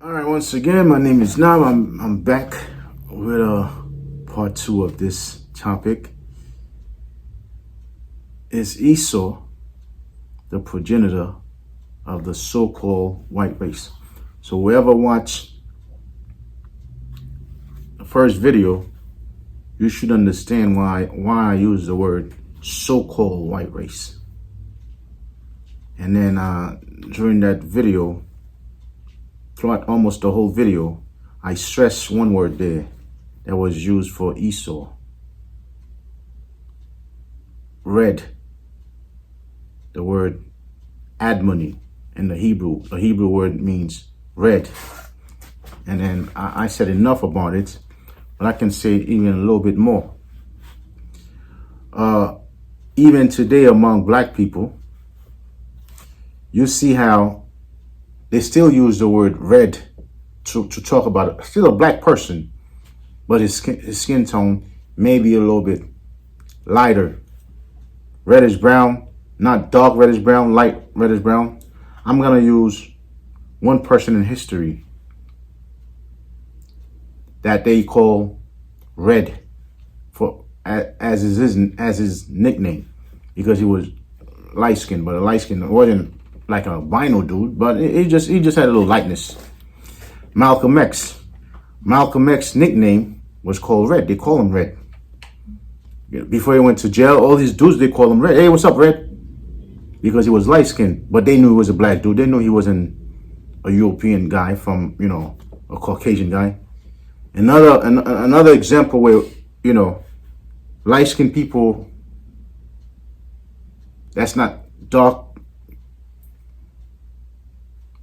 All right, once again, my name is Nav. I'm back with part 2 of this topic. Is Esau the progenitor of the so-called white race? So whoever watched the first video, you should understand why I use the word so-called white race. And then during that video, throughout almost the whole video, I stressed one word there that was used for Esau. Red. The word admoni in the Hebrew. The Hebrew word means red. And then I said enough about it, but I can say even a little bit more. Even today among black people, you see how they still use the word red to talk about it. Still a black person, but his skin tone may be a little bit lighter. Reddish brown, not dark reddish brown, light reddish brown. I'm going to use one person in history that they call Red as his nickname, because he was light skinned, but a light skinned wasn't like a albino dude, but he just had a little lightness. Malcolm X's nickname was called Red. They call him Red. Before he went to jail, all these dudes, they call him Red. Hey, what's up, Red? Because he was light skinned, but they knew he was a black dude. They knew he wasn't a European guy from, a Caucasian guy. Another example where, light skinned people that's not dark,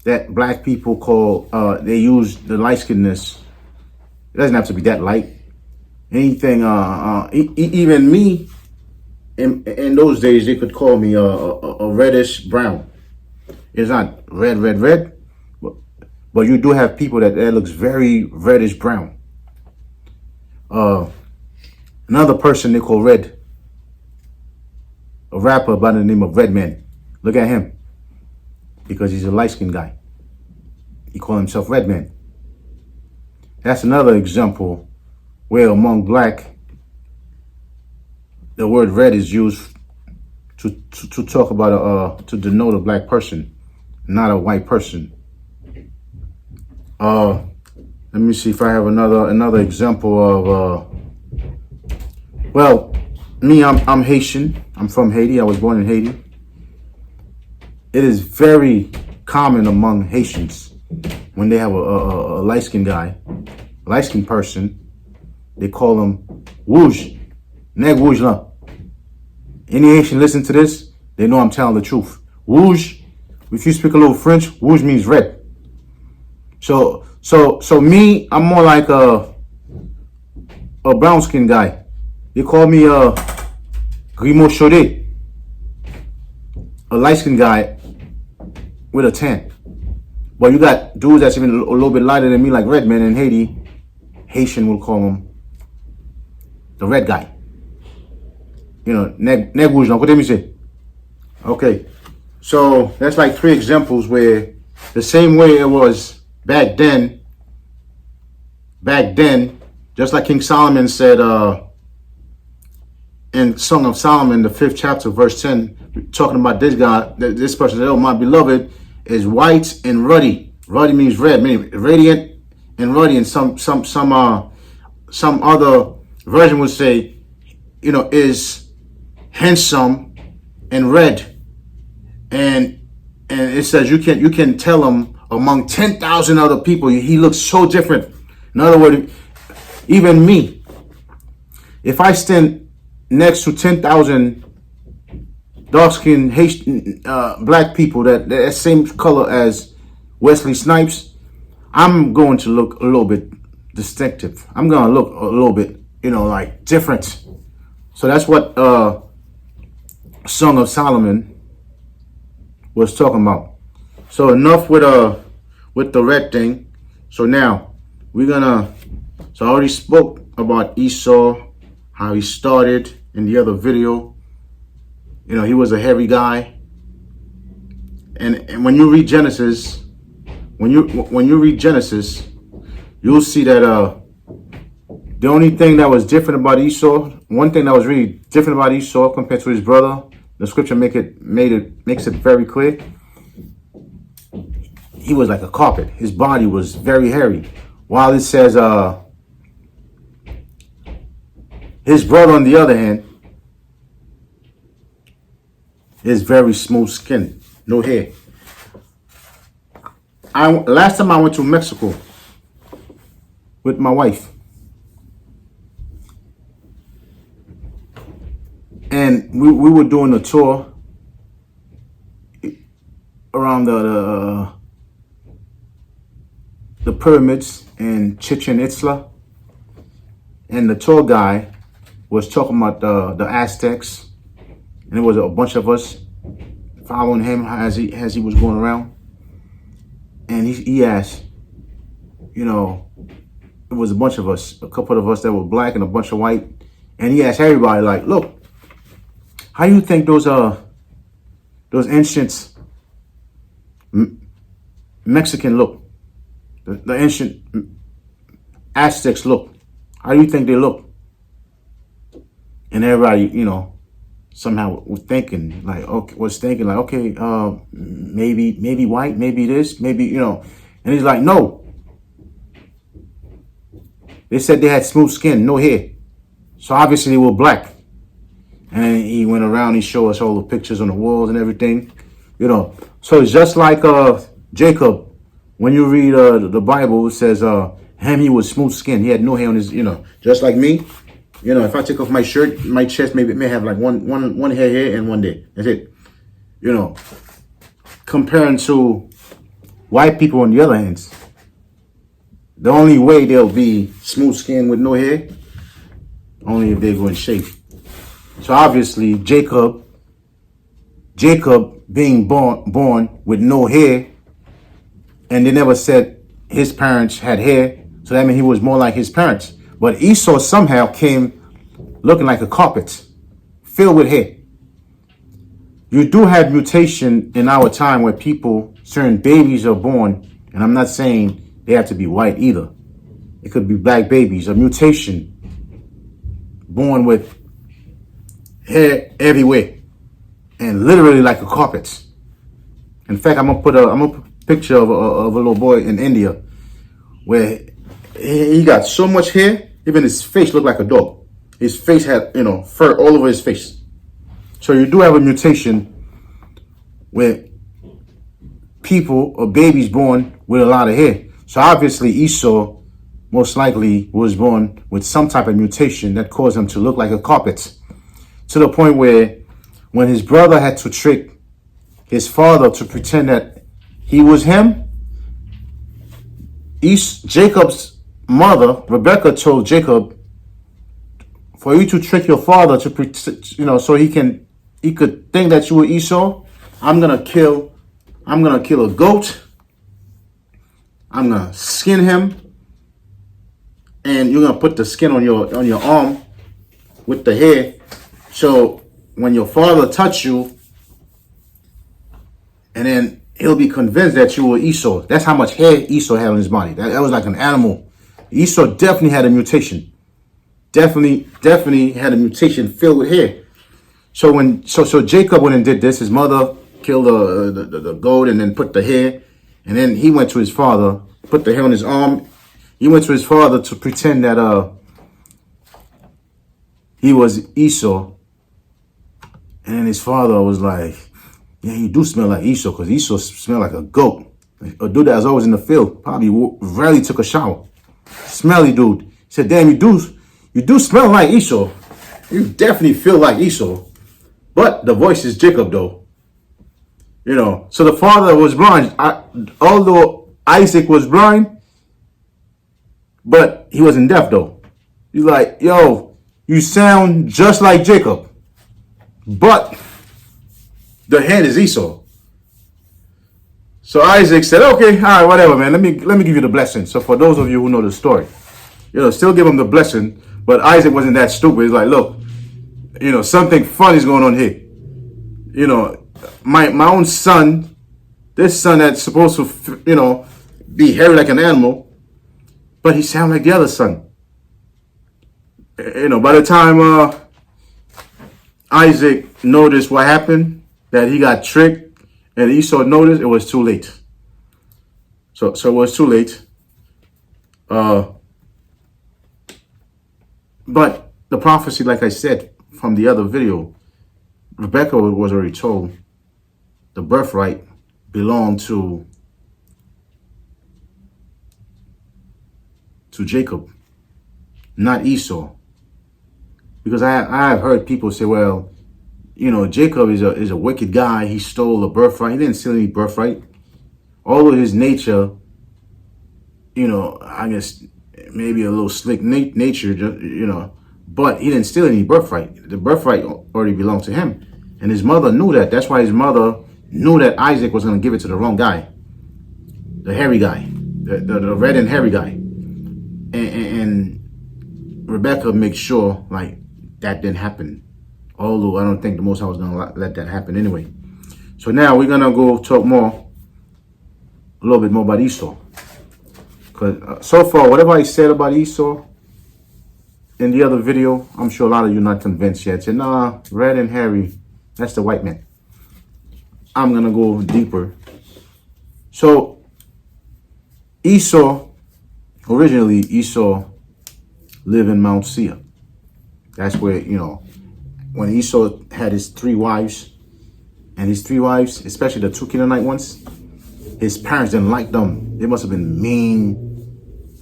that black people call, they use the light skinnedness. It doesn't have to be that light. Anything, even me, in those days, they could call me a reddish brown. It's not red, but you do have people that looks very reddish brown. Another person they call Red, a rapper by the name of Redman. Look at him, because he's a light-skinned guy. He called himself Redman. That's another example where among black, the word red is used to talk about to denote a black person, not a white person. Let me see if I have another example of well, me, I'm Haitian. I'm from Haiti. I was born in Haiti. It is very common among Haitians when they have a light-skinned guy, light-skinned person, they call him Wouge. Neg Wouge la. Any Haitian listen to this, they know I'm telling the truth. Wouge, if you speak a little French, Wouge means red. So me, I'm more like a brown-skinned guy. They call me Grimaud Chaudet, a light-skinned guy with a tan. But you got dudes that's even a little bit lighter than me, like Redman in Haiti. Haitian will call him the red guy. Neg Rouge, what did you say? Okay, so that's like 3 examples where the same way it was back then, just like King Solomon said in Song of Solomon, the 5th chapter, verse 10, talking about this guy, this person said, "Oh, my beloved is white and ruddy." Ruddy means red, meaning radiant and ruddy. And some other version would say, is handsome and red. And it says you can tell him among 10,000 other people, he looks so different. In other words, even me, if I stand next to 10,000 dark-skinned Haitian black people that same color as Wesley Snipes, I'm going to look a little bit distinctive. I'm going to look a little bit, like different. So that's what Song of Solomon was talking about. So enough with the red thing. So now so I already spoke about Esau, how he started in the other video. He was a hairy guy. And when you read Genesis, when you read Genesis, you'll see that the only thing that was different about Esau, one thing that was really different about Esau compared to his brother, the scripture makes it very clear. He was like a carpet. His body was very hairy. While it says his brother, on the other hand, is very smooth skinned, no hair. Last time I went to Mexico with my wife, and we were doing a tour around the pyramids in Chichen Itza, and the tour guy was talking about the Aztecs, and there was a bunch of us following him as he was going around, and he asked, you know, it was a bunch of us, a couple of us that were black and a bunch of white, and he asked everybody, like, look, how do you think those ancient Mexican look, the ancient Aztecs look? How do you think they look? And everybody, you know, somehow was thinking like, okay, maybe white, maybe this, maybe, you know. And he's like, no. They said they had smooth skin, no hair. So obviously they were black. And he went around, he showed us all the pictures on the walls and everything, you know. So it's just like Jacob. When you read the Bible, it says he was smooth skinned. He had no hair on his, you know, just like me. You know, if I take off my shirt, my chest may have like one hair here and one there. That's it. You know, comparing to white people on the other hand, the only way they'll be smooth skinned with no hair, only if they go in shape. So obviously Jacob being born with no hair, and they never said his parents had hair, so that means he was more like his parents. But Esau somehow came looking like a carpet, filled with hair. You do have mutation in our time where certain babies are born, and I'm not saying they have to be white either. It could be black babies, a mutation, born with hair everywhere, and literally like a carpet. In fact, I'm gonna put a picture of a little boy in India where he got so much hair, even his face looked like a dog. His face had, you know, fur all over his face. So you do have a mutation where people or babies born with a lot of hair. So obviously Esau most likely was born with some type of mutation that caused him to look like a carpet, to the point where when his brother had to trick his father to pretend that he was him, Jacob's mother, Rebecca, told Jacob, for you to trick your father to, you know, so he could think that you were Esau, I'm gonna kill a goat. I'm gonna skin him, and you're gonna put the skin on your arm with the hair. So when your father touch you, and then he'll be convinced that you were Esau. That's how much hair Esau had on his body. That was like an animal. Esau definitely had a mutation. Definitely had a mutation filled with hair. So Jacob went and did this. His mother killed the goat and then put the hair. And then he went to his father, put the hair on his arm. He went to his father to pretend that he was Esau. And then his father was like, yeah, you do smell like Esau, because Esau smelled like a goat. A dude that was always in the field, probably rarely took a shower. Smelly dude. He said, damn, you do smell like Esau. You definitely feel like Esau. But the voice is Jacob, though. You know, so the father was blind. Although Isaac was blind, but he wasn't deaf, though. He's like, yo, you sound just like Jacob, but the head is Esau. So Isaac said, okay, all right, whatever, man. Let me give you the blessing. So for those of you who know the story, you know, still give him the blessing. But Isaac wasn't that stupid. He's like, look, you know, something funny is going on here. You know, my own son, this son that's supposed to, you know, be hairy like an animal, but he sounded like the other son. By the time Isaac noticed what happened, that he got tricked, and Esau noticed, it was too late. So it was too late. But the prophecy, like I said from the other video, Rebecca was already told the birthright belonged to Jacob, not Esau. Because I have heard people say, well, Jacob is a wicked guy. He stole a birthright. He didn't steal any birthright. Although his nature, I guess maybe a little slick nature, but he didn't steal any birthright. The birthright already belonged to him. And his mother knew that. That's why his mother knew that Isaac was going to give it to the wrong guy. The hairy guy. The red and hairy guy. And Rebecca makes sure, like, that didn't happen. Although I don't think the Most High was going to let that happen anyway. So now we're going to go talk a little bit more about Esau. Because so far, whatever I said about Esau in the other video, I'm sure a lot of you are not convinced yet. Say, nah, red and hairy, that's the white man. I'm going to go deeper. So originally Esau lived in Mount Seir. That's where, when Esau had his 3 wives, and his 3 wives, especially the 2 Canaanite ones, his parents didn't like them. They must have been mean,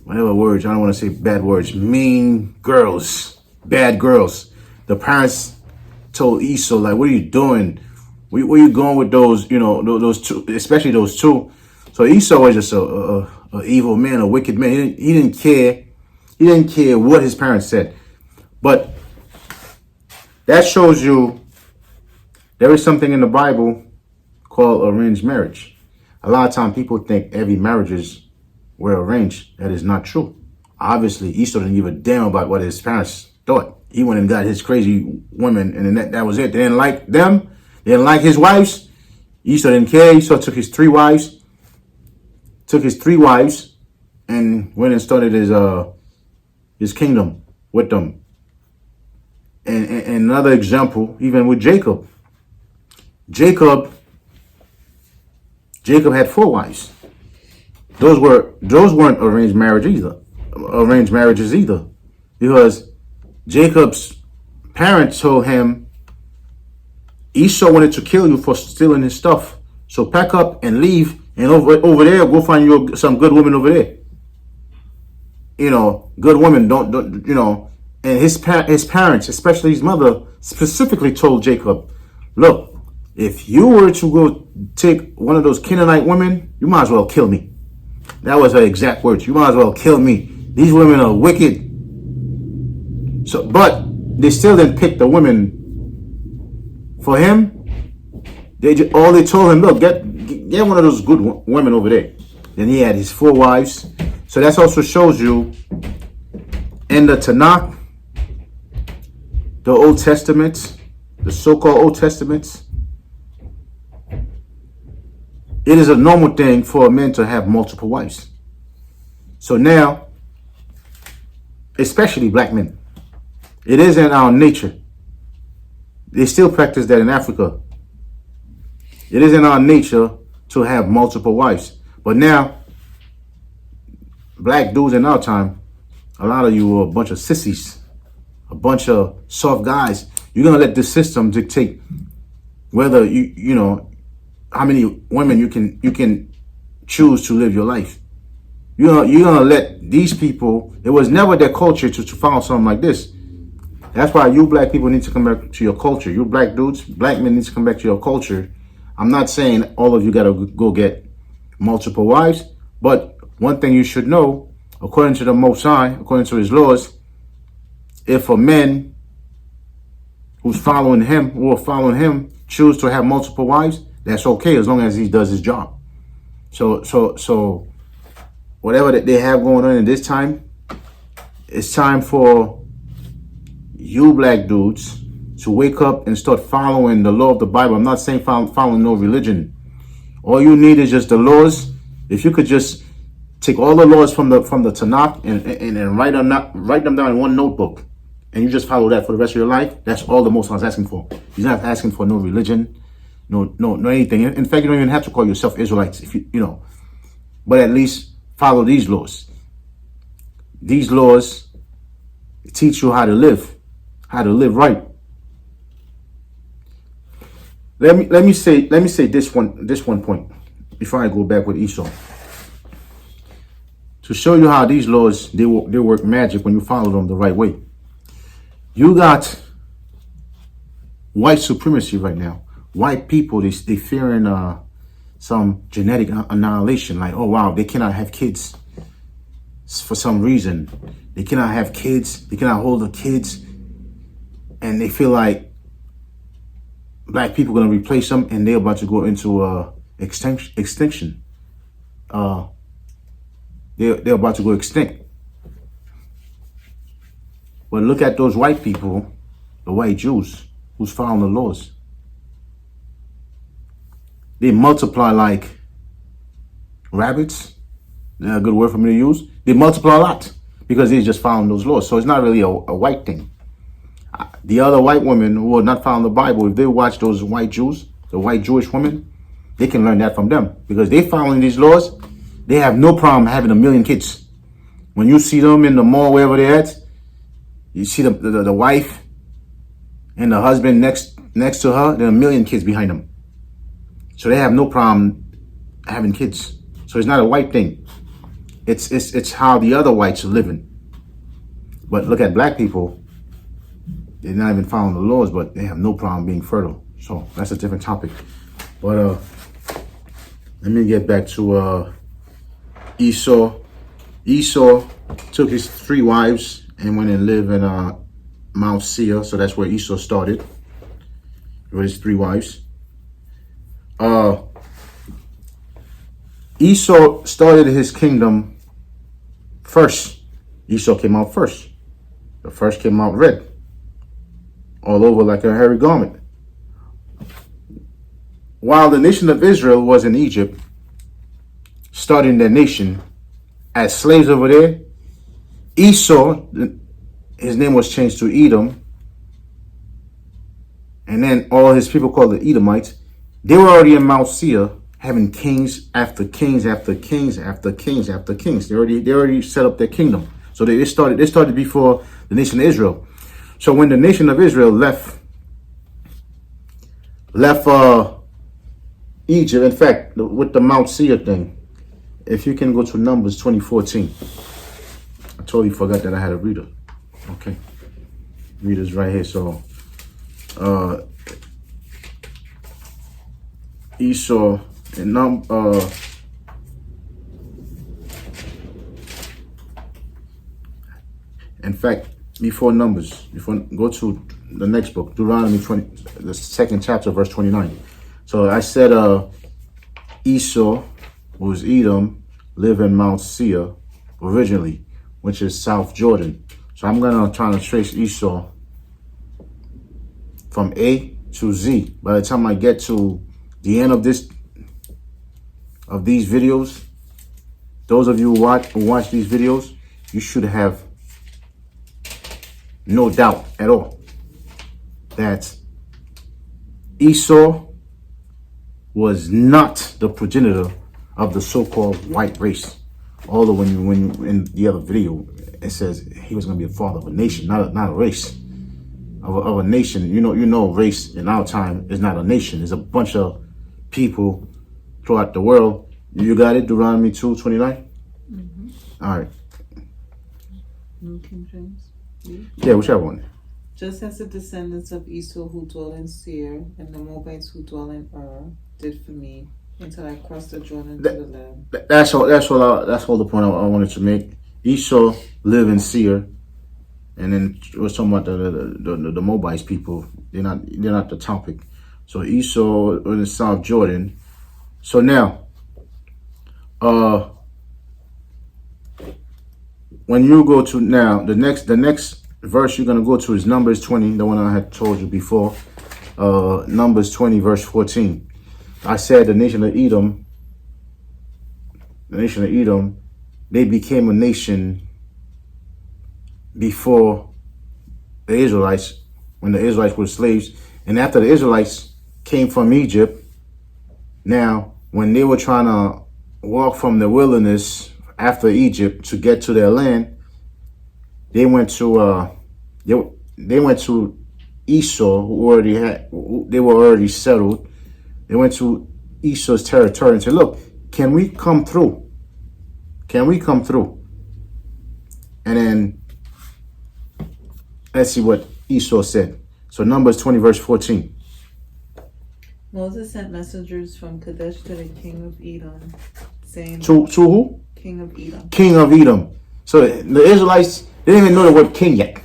whatever words, I don't want to say bad words, mean girls, bad girls. The parents told Esau, like, what are you doing? Where are you going with those, those 2, especially those 2? So Esau was just a evil man, a wicked man. He didn't care. He didn't care what his parents said. But that shows you there is something in the Bible called arranged marriage. A lot of times people think every marriages were arranged. That is not true. Obviously, Esau didn't give a damn about what his parents thought. He went and got his crazy women, and that was it. They didn't like them. They didn't like his wives. Esau didn't care. Esau took his 3 wives. And went and started his kingdom with them. And another example, even with Jacob. Jacob had 4 wives. Those weren't arranged marriages either. Because Jacob's parents told him, Esau wanted to kill you for stealing his stuff. So pack up and leave, and over there, go find you some good women over there. Good women, don't. And his parents, especially his mother, specifically told Jacob, look, if you were to go take one of those Canaanite women, you might as well kill me. That was her exact words. You might as well kill me. These women are wicked. So, but they still didn't pick the women for him. They told him, look, get one of those good women over there. Then he had his 4 wives. So that also shows you in the Tanakh, the Old Testament, the so-called Old Testaments, it is a normal thing for a man to have multiple wives. So now, especially black men, it is in our nature. They still practice that in Africa. It is in our nature to have multiple wives. But now, black dudes in our time, a lot of you are a bunch of sissies, a bunch of soft guys. You're gonna let this system dictate whether how many women you can choose to live your life. You're gonna let these people. It was never their culture to follow something like this. That's why you black people need to come back to your culture. You black dudes, black men need to come back to your culture. I'm not saying all of you gotta go get multiple wives, but one thing you should know, according to the Most High, according to his laws, if a man who are following him choose to have multiple wives, that's okay as long as he does his job. So whatever that they have going on in this time, it's time for you black dudes to wake up and start following the law of the Bible. I'm not saying following no religion. All you need is just the laws. If you could just Take all the laws from the Tanakh and write them down in one notebook, and you just follow that for the rest of your life. That's all the Most High is asking for. He's not asking for no religion, no anything. In fact, you don't even have to call yourself Israelites if you know, but at least follow these laws. These laws teach you how to live right. Let me say this one point before I go back with Esau. To show you how these laws they work magic when you follow them the right way. You got white supremacy right now. White people they fearing some genetic annihilation. Like, oh wow, they cannot have kids for some reason. They cannot have kids. They cannot hold the kids, and they feel like black people are gonna replace them, and they're about to go into extinction. They're about to go extinct. But look at those white people, the white Jews, who's following the laws. They multiply like rabbits. That's a good word for me to use. They multiply a lot because they're just following those laws. So it's not really a white thing. The other white women who are not following the Bible, if they watch those white Jews, the white Jewish women, they can learn that from them because they following these laws. They have no problem having 1 million kids. When you see them in the mall, wherever they're at, you see the wife and the husband next to her, there are 1 million kids behind them. So they have no problem having kids. So it's not a white thing. It's how the other whites are living. But look at black people. They're not even following the laws, but they have no problem being fertile. So that's a different topic. But let me get back to Esau. Esau took his 3 wives and went and lived in Mount Seir. So that's where Esau started with his 3 wives. Esau started his kingdom first. Esau came out first. The first came out red, all over like a hairy garment. While the nation of Israel was in Egypt, starting their nation as slaves over there, Esau, his name was changed to Edom, and then all his people called the Edomites. They were already in Mount Seir, having kings after kings after kings after kings after kings. They already set up their kingdom. So they started before the nation of Israel. So when the nation of Israel left Egypt, in fact, with the Mount Seir thing, if you can go to Numbers 20:14. I totally forgot that I had a reader. Okay. Reader's right here. So Esau and in fact, before Numbers, go to the next book, Deuteronomy 20, the 2nd chapter, verse 29. So I said Esau, who was Edom, lived in Mount Seir originally, which is South Jordan. So I'm gonna try to trace Esau from A to Z. By the time I get to the end of these videos, those of you who watch these videos, you should have no doubt at all that Esau was not the progenitor of the so-called white race. Although when you in the other video, it says he was going to be the father of a nation, not a race of a nation. You know, race in our time is not a nation. It's a bunch of people throughout the world. You got it, Deuteronomy 2:29. Mm-hmm. All right. New King James. Yeah, whichever one. Just as the descendants of Esau who dwell in Seir and the Moabites who dwell in did for me until I crossed the Jordan to the land. That's all the point I wanted to make. Esau lived in Seir, and then it was talking about the Moabites people. They're not the topic. So Esau in South Jordan. So now, when you go to now the next verse you're gonna go to is Numbers 20, the one I had told you before. Numbers 20 verse 14. I said the nation of Edom they became a nation before the Israelites, when the Israelites were slaves. And after the Israelites came from Egypt, now when they were trying to walk from the wilderness after Egypt to get to their land, they went to they went to Esau, they were already settled. They went to Esau's territory and said, "Look, can we come through? Can we come through?" And then let's see what Esau said. So Numbers 20, verse 14. Moses sent messengers from Kadesh to the king of Edom, saying, To who? King of Edom. King of Edom. So the Israelites, they didn't even know the word king yet.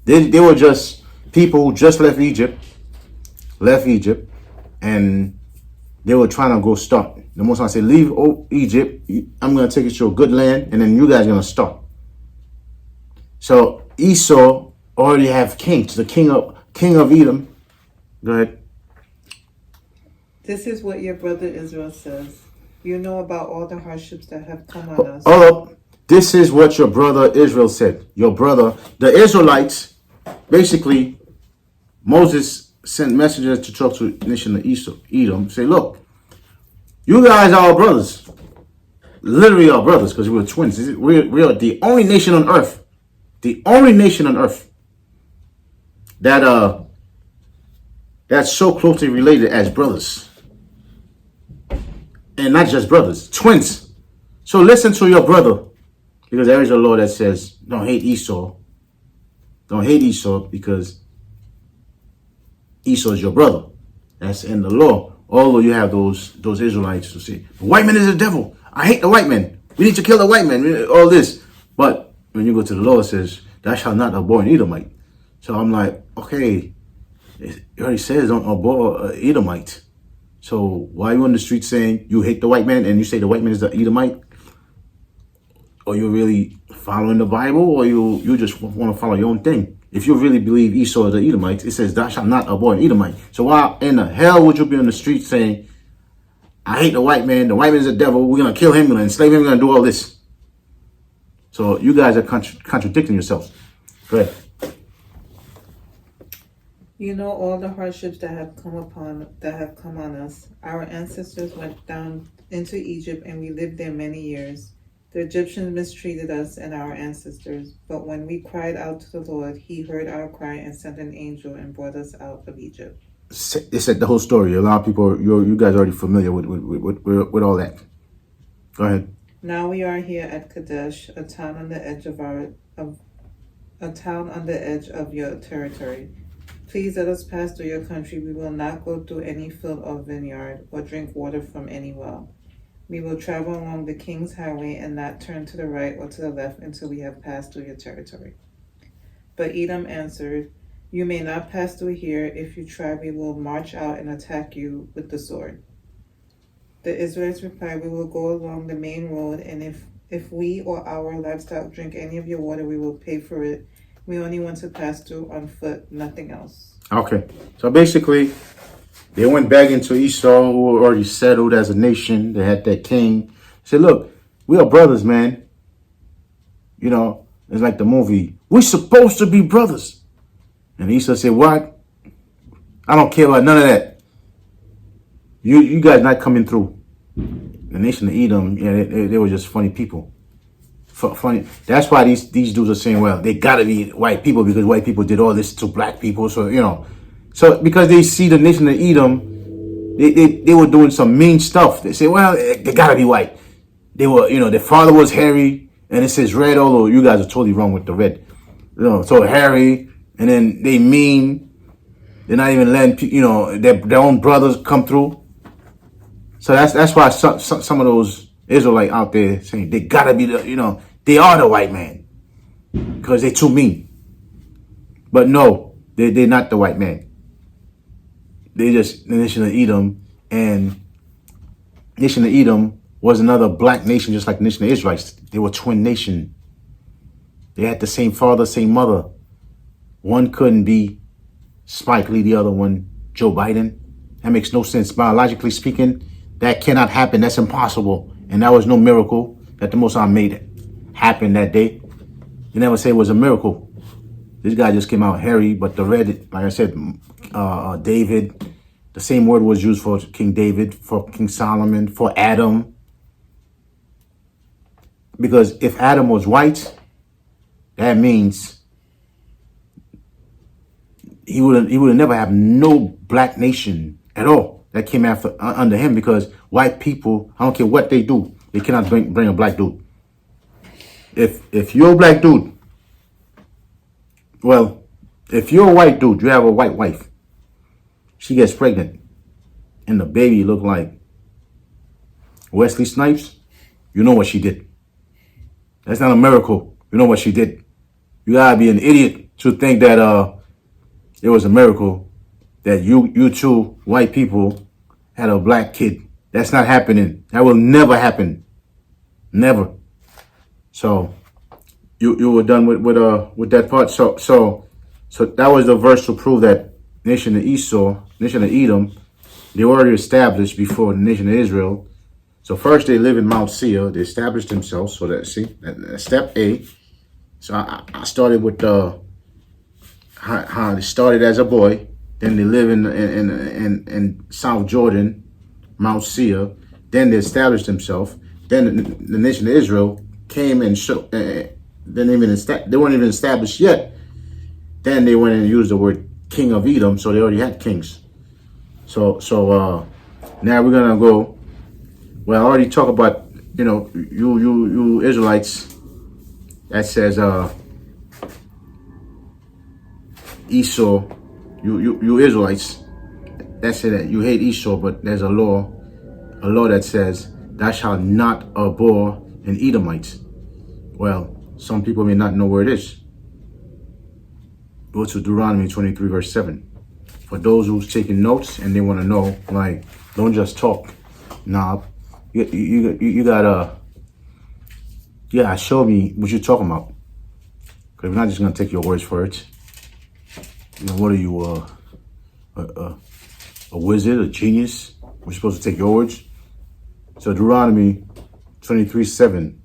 They were just people who just left Egypt, and they were trying to go start. The Most High said, "Leave Egypt. I'm going to take you to a good land, and then you guys are going to start." So Esau already have kings. The king of Edom. Go ahead. This is what your brother Israel says. You know about all the hardships that have come on us. Hold up. This is what your brother Israel said. Your brother, the Israelites, basically, Moses sent messengers to talk to the nation of Edom. Say, "Look, you guys are our brothers. Literally our brothers, because we were twins. We are the only nation on earth. The only nation on earth that that's so closely related as brothers. And not just brothers, twins. So listen to your brother. Because there is a law that says, don't hate Esau. Don't hate Esau because Esau is your brother. That's in the law. Although you have those Israelites who say, the white man is the devil. I hate the white man. We need to kill the white man. All this. But when you go to the law, it says, thou shalt not abhor an Edomite. So I'm like, okay, it already says don't abhor an Edomite. So why are you on the street saying you hate the white man and you say the white man is the Edomite? Or you really following the Bible, or you just want to follow your own thing? If you really believe Esau is the Edomite, it says thou shalt not abhor an Edomite. So why in the hell would you be on the street saying, I hate the white man is the devil, we're going to kill him, we're going to enslave him, we're going to do all this? So you guys are contradicting yourselves. Go ahead. You know all the hardships that have come on us. Our ancestors went down into Egypt, and we lived there many years. The Egyptians mistreated us and our ancestors, but when we cried out to the Lord, he heard our cry and sent an angel and brought us out of Egypt. It said the whole story. A lot of people, you guys are already familiar with all that. Go ahead. Now we are here at Kadesh, a town on the edge of your territory. Please let us pass through your country. We will not go through any field or vineyard or drink water from any well. We will travel along the king's highway and not turn to the right or to the left until we have passed through your territory. But Edom answered, you may not pass through here. If you try, we will march out and attack you with the sword. The Israelites replied, we will go along the main road, and if we or our livestock drink any of your water, we will pay for it. We only want to pass through on foot, nothing else. Okay. So basically, they went back into Esau, who were already settled as a nation. They had their king. They said, look, we are brothers, man. You know, it's like the movie. We're supposed to be brothers. And Esau said, what? I don't care about none of that. You guys not coming through. The nation of Edom, yeah, they were just funny people. Funny. That's why these dudes are saying, well, they got to be white people because white people did all this to black people. So, you know. So because they see the nation of Edom, they were doing some mean stuff. They say, well, they got to be white. They were, you know, their father was hairy, and it says red, although you guys are totally wrong with the red. You know, so hairy, and then they mean. They're not even letting, you know, their own brothers come through. So that's why some of those Israelites out there saying they got to be the, you know, they are the white man because they're too mean. But no, they're not the white man. They just the nation of Edom, and nation of Edom was another black nation, just like the nation of Israelites. They were twin nation. They had the same father, same mother. One couldn't be Spike Lee, the other one Joe Biden. That makes no sense. Biologically speaking, that cannot happen. That's impossible. And that was no miracle that the Most High made it. happened that day. You never say it was a miracle. This guy just came out hairy, but the red, like I said, David, the same word was used for King David, for King Solomon, for Adam. Because if Adam was white, that means he would never have no black nation at all that came after under him, because white people, I don't care what they do, they cannot bring a black dude. If you're a black dude, well, if you're a white dude, you have a white wife, she gets pregnant, and the baby look like Wesley Snipes, you know what she did. That's not a miracle. You know what she did. You gotta be an idiot to think that it was a miracle that you two white people had a black kid. That's not happening. That will never happen. Never. So you were done with that part. So that was the verse to prove that nation of Esau, nation of Edom, they were already established before the nation of Israel. So first they live in Mount Seir. They established themselves. So that's step A. So I started with how they started as a boy. Then they live in South Jordan, Mount Seir. Then they established themselves. Then the nation of Israel came and they weren't even established yet. Then they went and used the word king of Edom, so they already had kings. So now we're gonna go. Well, I already talked about, you Israelites. That says Esau. You Israelites. That said that you hate Esau, but there's a law that says thou shalt not abhor an Edomite. Well, some people may not know where it is. Go to Deuteronomy 23, verse 7. For those who's taking notes and they want to know, like, don't just talk. Nah, you gotta show me what you're talking about. Because we're not just gonna take your words for it. What are you, a wizard, a genius? We're supposed to take your words. So Deuteronomy 23, 7.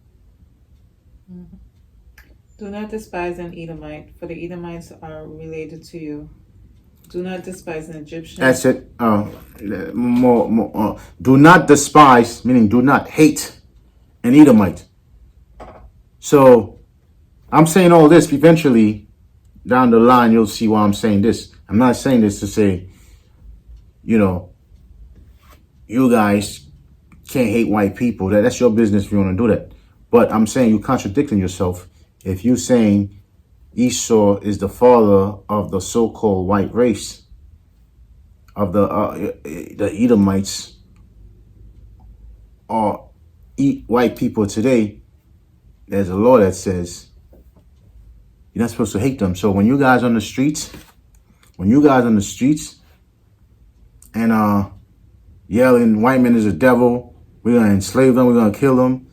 Do not despise an Edomite, for the Edomites are related to you. Do not despise an Egyptian. That's it. Do not despise, meaning do not hate an Edomite. So I'm saying all this. Eventually, down the line, you'll see why I'm saying this. I'm not saying this to say, you guys can't hate white people. That's your business if you want to do that. But I'm saying you're contradicting yourself if you're saying Esau is the father of the so-called white race, of the Edomites, or white people today. There's a law that says you're not supposed to hate them. So when you guys on the streets, and yelling white man is a devil, we're gonna enslave them, we're gonna kill them,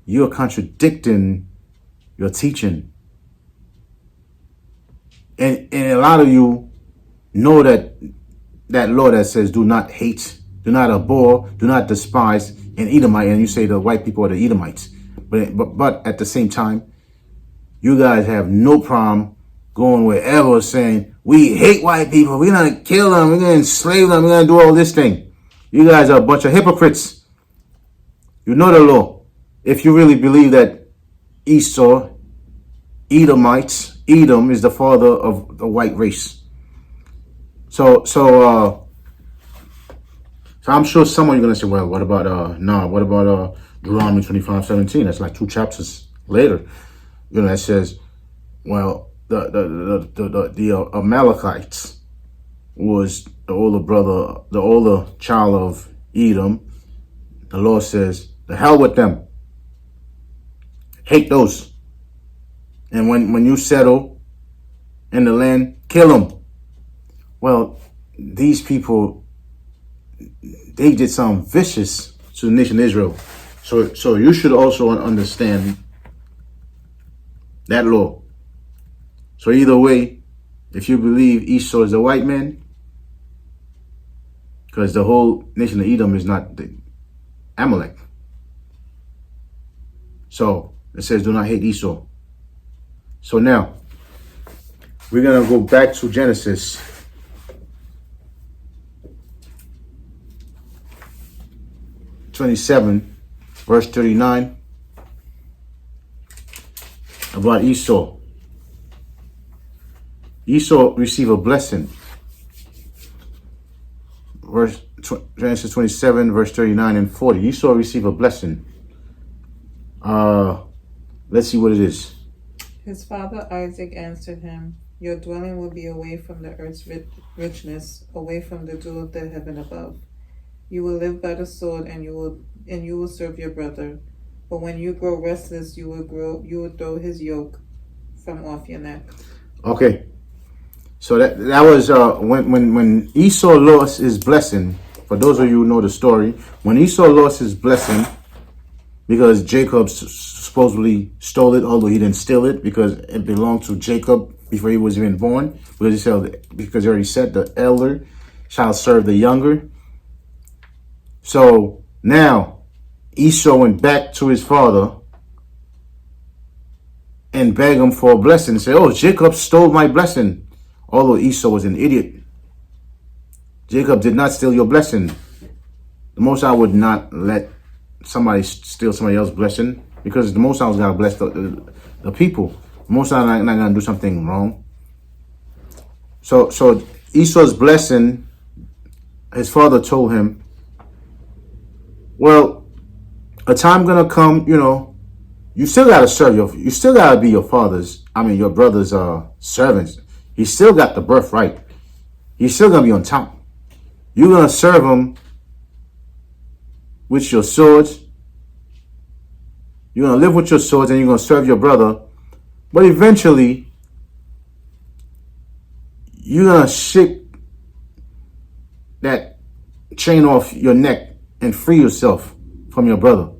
you're contradicting your teaching. And a lot of you know that law that says do not hate, do not abhor, do not despise an Edomite, and you say the white people are the Edomites. But at the same time, you guys have no problem going wherever saying we hate white people, we're gonna kill them, we're gonna enslave them, we're gonna do all this thing. You guys are a bunch of hypocrites. You know the law. If you really believe that Esau, Edomites, Edom is the father of the white race. So I'm sure some of you are gonna say, well, what about Deuteronomy 25:17? That's like 2 chapters later. That says, well, the Amalekites was the older child of Edom. The Lord says, the hell with them. Hate those. And when you settle in the land, kill them. Well, these people, they did something vicious to the nation of Israel. So you should also understand that law. So either way, if you believe Esau is a white man, because the whole nation of Edom is not the Amalek. So It says, do not hate Esau. So now, we're going to go back to Genesis 27, verse 39, about Esau. Esau received a blessing. Genesis 27, verse 39 and 40. Esau received a blessing. Let's see what it is. His father Isaac answered him, your dwelling will be away from the earth's richness, away from the dew of the heaven above. You will live by the sword, and you will serve your brother. But when you grow restless, you will throw his yoke from off your neck. Okay. So that was when Esau lost his blessing. For those of you who know the story, when Esau lost his blessing, because Jacob supposedly stole it, although he didn't steal it, because it belonged to Jacob before he was even born. Because he already said the elder shall serve the younger. So now Esau went back to his father and begged him for a blessing and said, oh, Jacob stole my blessing. Although Esau was an idiot. Jacob did not steal your blessing. The Most High would not let somebody steal somebody else's blessing, because the Most High was going to bless the people. The Most High not going to do something wrong. So Esau's blessing, his father told him, well, a time going to come, you still got to serve you still got to be your brother's servants. He still got the birthright. He's still going to be on top. You're going to serve him with your swords. You're going to live with your swords, and you're going to serve your brother. But eventually, you're going to shake that chain off your neck and free yourself from your brother.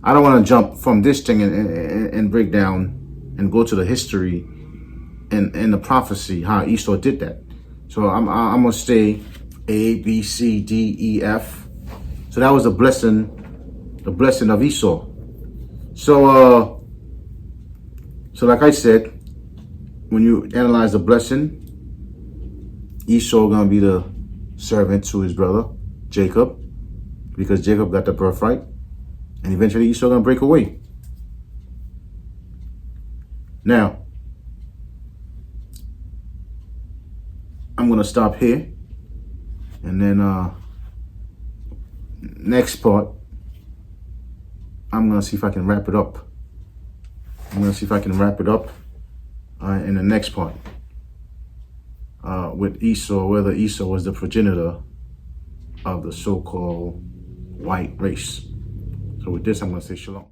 I don't want to jump from this thing and break down and go to the history and the prophecy, how Esau did that. So I'm going to stay A, B, C, D, E, F. So that was the blessing of Esau. So like I said, when you analyze the blessing, Esau going to be the servant to his brother, Jacob, because Jacob got the birthright. And eventually Esau going to break away. Now, I'm going to stop here. And then next part, I'm going to see if I can wrap it up. I'm going to see if I can wrap it up in the next part. With Esau, whether Esau was the progenitor of the so-called white race. So with this, I'm going to say shalom.